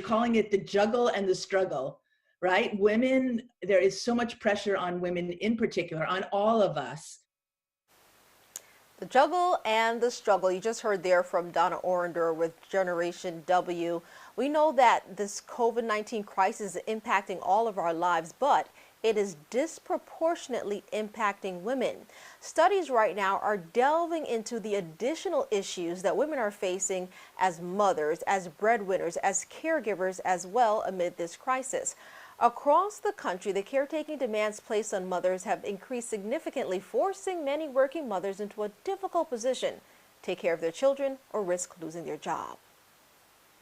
Calling it the juggle and the struggle, right? Women, there is so much pressure on women in particular, on all of us. The juggle and the struggle. You just heard there from Donna Orender with Generation W. We know that this COVID-19 crisis is impacting all of our lives, but it is disproportionately impacting women. Studies right now are delving into the additional issues that women are facing as mothers, as breadwinners, as caregivers as well amid this crisis. Across the country, the caretaking demands placed on mothers have increased significantly, forcing many working mothers into a difficult position to take care of their children or risk losing their job.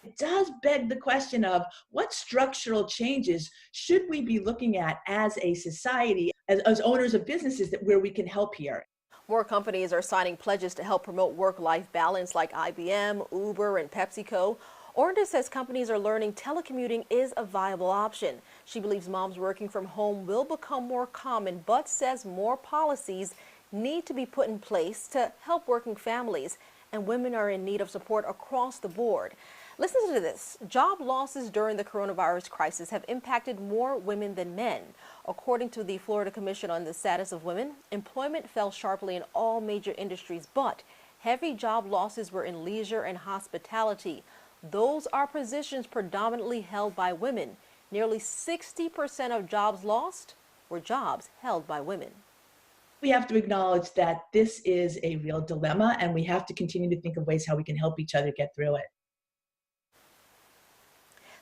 It does beg the question of what structural changes should we be looking at as a society, as owners of businesses, that where we can help here. More companies are signing pledges to help promote work-life balance like IBM, Uber, and PepsiCo. Orenda says companies are learning telecommuting is a viable option. She believes moms working from home will become more common, but says more policies need to be put in place to help working families, and women are in need of support across the board. Listen to this. Job losses during the coronavirus crisis have impacted more women than men. According to the Florida Commission on the Status of Women, employment fell sharply in all major industries, but heavy job losses were in leisure and hospitality. Those are positions predominantly held by women. Nearly 60% of jobs lost were jobs held by women. We have to acknowledge that this is a real dilemma, and we have to continue to think of ways how we can help each other get through it.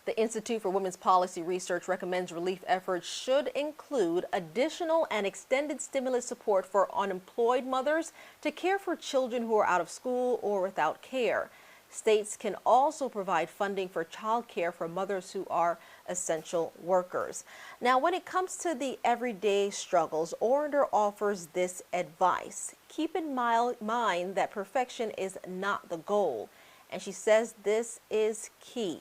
The Institute for Women's Policy Research recommends relief efforts should include additional and extended stimulus support for unemployed mothers to care for children who are out of school or without care. States can also provide funding for child care for mothers who are essential workers. Now, when it comes to the everyday struggles, Orender offers this advice. Keep in mind that perfection is not the goal. And she says this is key.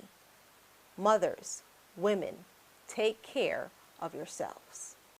Mothers, women, take care of yourselves.